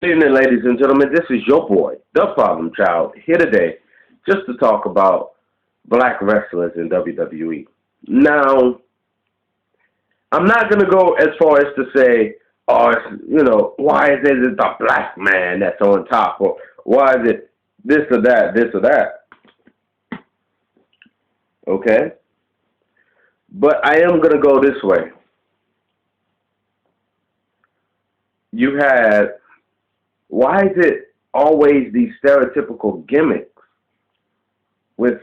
Good evening, ladies and gentlemen. This is your boy, the Problem Child, here today just to talk about black wrestlers in WWE. Now, I'm not going to go as far as to say, oh, why is it the black man that's on top, or why is it this or that, this or that. Okay? But I am going to go this way. You had, why is it always these stereotypical gimmicks with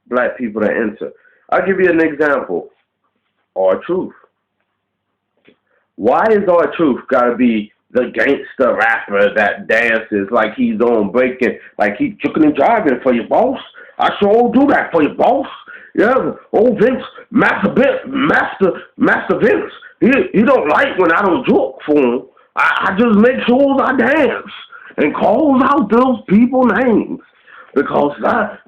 black people that enter? I'll give you an example. R-Truth. Why is R-Truth got to be the gangster rapper that dances like he's on breaking, like he's juking and driving for your boss? I sure do that for your boss. Yeah, old Vince, Master Vince. He don't like when I don't joke for him. I just make sure I dance and calls out those people names because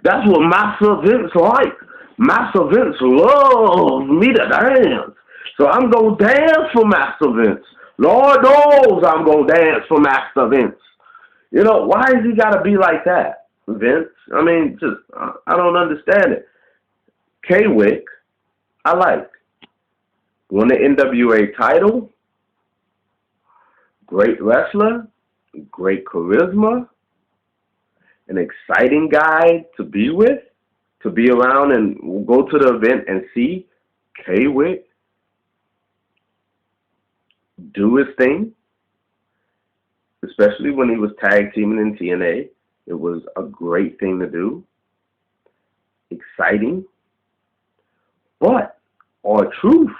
that's what Master Vince like. Master Vince loves me to dance. So I'm going to dance for Master Vince. Lord knows I'm going to dance for Master Vince. You know, why has he got to be like that, Vince? I mean, I don't understand it. K-Wick, I like. Won the NWA title. Great wrestler. Great charisma. An exciting guy to be with. To be around and go to the event and see K-Wick do his thing. Especially when he was tag teaming in TNA. It was a great thing to do. Exciting. But R-Truth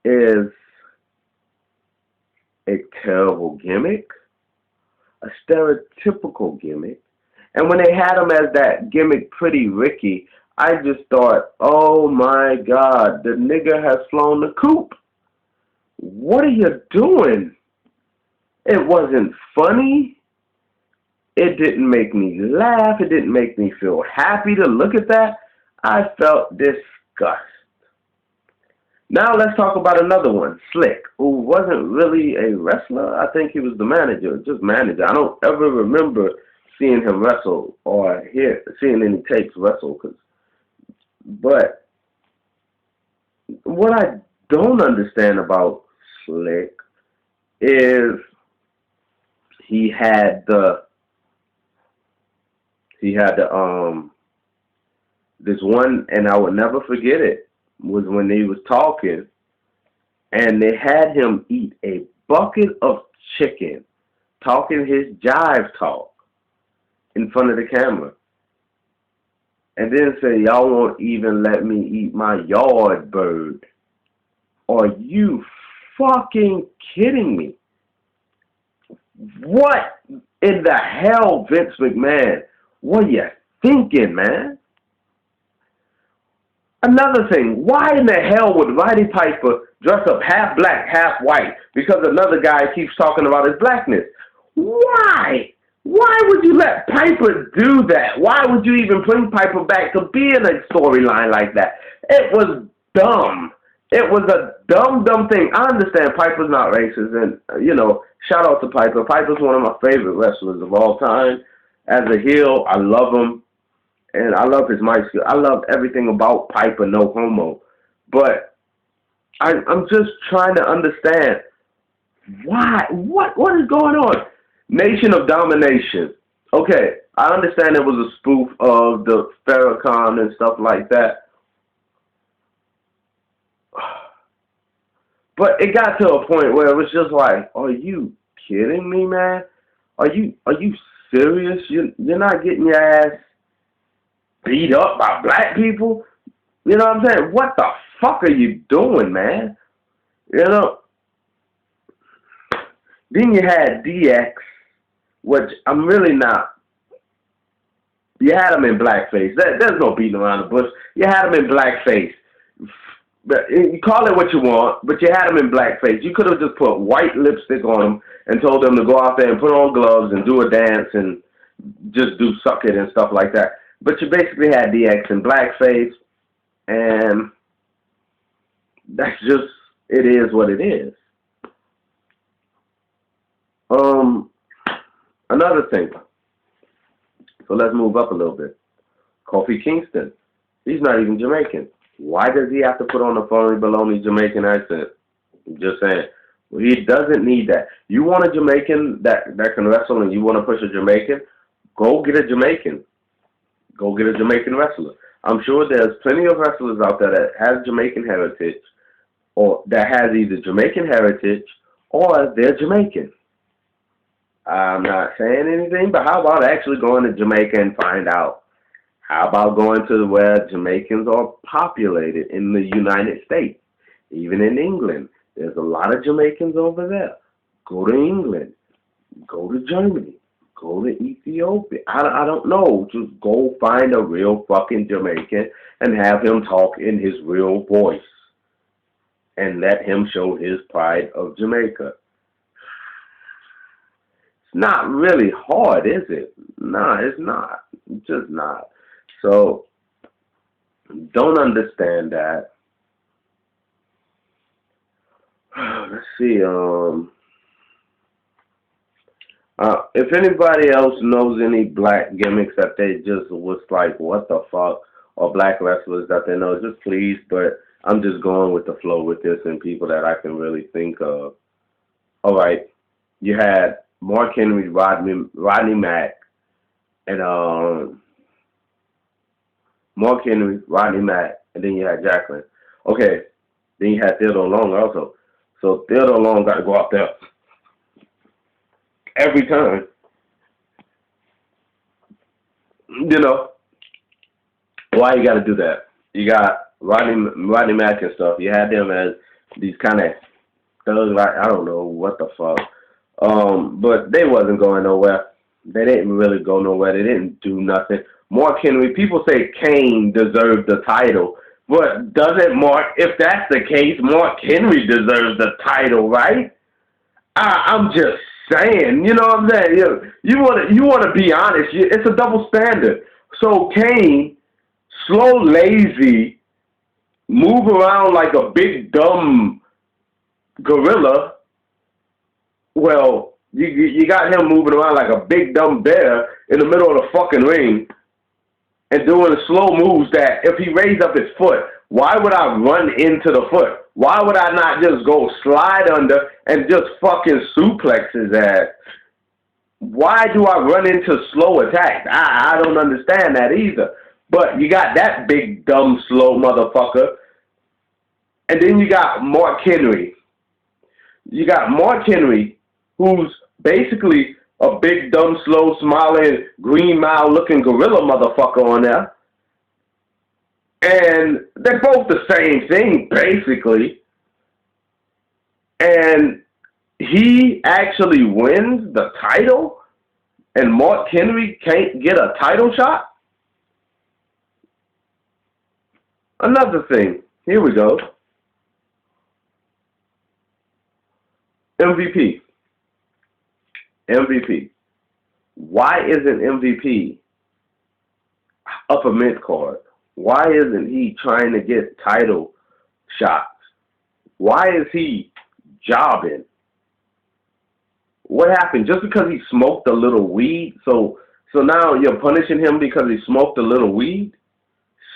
is a terrible gimmick, a stereotypical gimmick. And when they had him as that gimmick Pretty Ricky, I just thought, oh my God, the nigga has flown the coop. What are you doing? It wasn't funny. It didn't make me laugh. It didn't make me feel happy to look at that. I felt disgust. Now let's talk about another one, Slick, who wasn't really a wrestler. I think he was the manager, just manager. I don't ever remember seeing him wrestle or seeing any tapes wrestle. But what I don't understand about Slick is he had this one, and I will never forget it, was when he was talking, and they had him eat a bucket of chicken, talking his jive talk in front of the camera. And then say, y'all won't even let me eat my yard bird. Are you fucking kidding me? What in the hell, Vince McMahon? What are you thinking, man? Another thing, why in the hell would Roddy Piper dress up half black, half white because another guy keeps talking about his blackness? Why? Why would you let Piper do that? Why would you even bring Piper back to be in a storyline like that? It was dumb. It was a dumb thing. I understand Piper's not racist, and, shout out to Piper. Piper's one of my favorite wrestlers of all time. As a heel, I love him. And I love his mic skill. I love everything about Piper, no homo. But I'm just trying to understand why. What is going on? Nation of Domination. Okay, I understand it was a spoof of the Farrakhan and stuff like that. But it got to a point where it was just like, are you kidding me, man? Are you serious? You're not getting your ass beat up by black people? You know what I'm saying? What the fuck are you doing, man? You know? Then you had DX, which I'm really not. You had him in blackface. There's no beating around the bush. You had him in blackface. But you call it what you want, but you had him in blackface. You could have just put white lipstick on him and told him to go out there and put on gloves and do a dance and just do suck it and stuff like that. But you basically had DX in blackface, and that's just, it is what it is. Another thing. So let's move up a little bit. Kofi Kingston. He's not even Jamaican. Why does he have to put on a phony baloney Jamaican accent? I'm just saying. Well, he doesn't need that. You want a Jamaican that can wrestle and you want to push a Jamaican? Go get a Jamaican. Go get a Jamaican wrestler. I'm sure there's plenty of wrestlers out there that has Jamaican heritage or that has either Jamaican heritage or they're Jamaican. I'm not saying anything, but how about actually going to Jamaica and find out? How about going to where Jamaicans are populated in the United States? Even in England, there's a lot of Jamaicans over there. Go to England. Go to Germany. Go to Ethiopia. I don't know. Just go find a real fucking Jamaican and have him talk in his real voice. And let him show his pride of Jamaica. It's not really hard, is it? No, it's not. It's just not. So, don't understand that. Let's see. If anybody else knows any black gimmicks that they just was like, what the fuck, or black wrestlers that they know, just please. But I'm just going with the flow with this and people that I can really think of. All right, you had Mark Henry, Rodney Mack, and Mark Henry, Rodney Mack, and then you had Jacqueline. Okay, then you had Theodore Long also. So Theodore Long got to go out there every time. You know, why you got to do that? You got Rodney Mack and stuff. You had them as these kind of thugs, like, I don't know what the fuck. But they wasn't going nowhere. They didn't really go nowhere. They didn't do nothing. Mark Henry, people say Kane deserved the title. But doesn't if that's the case, Mark Henry deserves the title, right? I'm just saying, you know what I'm saying? You want to be honest. It's a double standard. So Kane, slow, lazy, move around like a big dumb gorilla. Well, you got him moving around like a big dumb bear in the middle of the fucking ring and doing slow moves that if he raised up his foot, why would I run into the foot? Why would I not just go slide under and just fucking suplex his ass? Why do I run into slow attacks? I don't understand that either. But you got that big, dumb, slow motherfucker. And then you got Mark Henry. You got Mark Henry, who's basically a big, dumb, slow, smiling, Green Mile-looking gorilla motherfucker on there. And they're both the same thing, basically. And he actually wins the title, and Mark Henry can't get a title shot? Another thing. Here we go. MVP. Why isn't MVP upper mid-card? Why isn't he trying to get title shots? Why is he jobbing? What happened? Just because he smoked a little weed? So now you're punishing him because he smoked a little weed?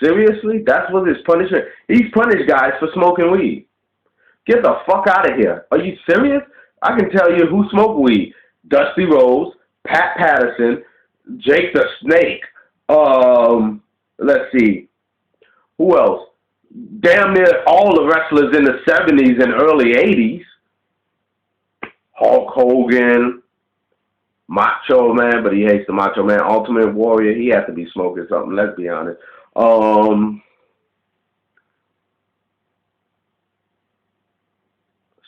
Seriously? That's what his punishment? He's punished guys for smoking weed. Get the fuck out of here. Are you serious? I can tell you who smoked weed. Dusty Rhodes, Pat Patterson, Jake the Snake, let's see, who else? Damn near all the wrestlers in the 70s and early 80s. Hulk Hogan, Macho Man, but he hates the Macho Man. Ultimate Warrior, he has to be smoking something, let's be honest.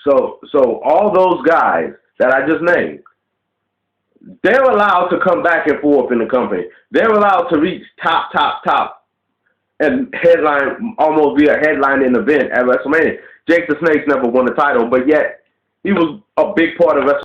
So all those guys that I just named, they're allowed to come back and forth in the company. They're allowed to reach top, and headline, almost be a headlining event at WrestleMania. Jake the Snake's never won the title, but yet he was a big part of WrestleMania.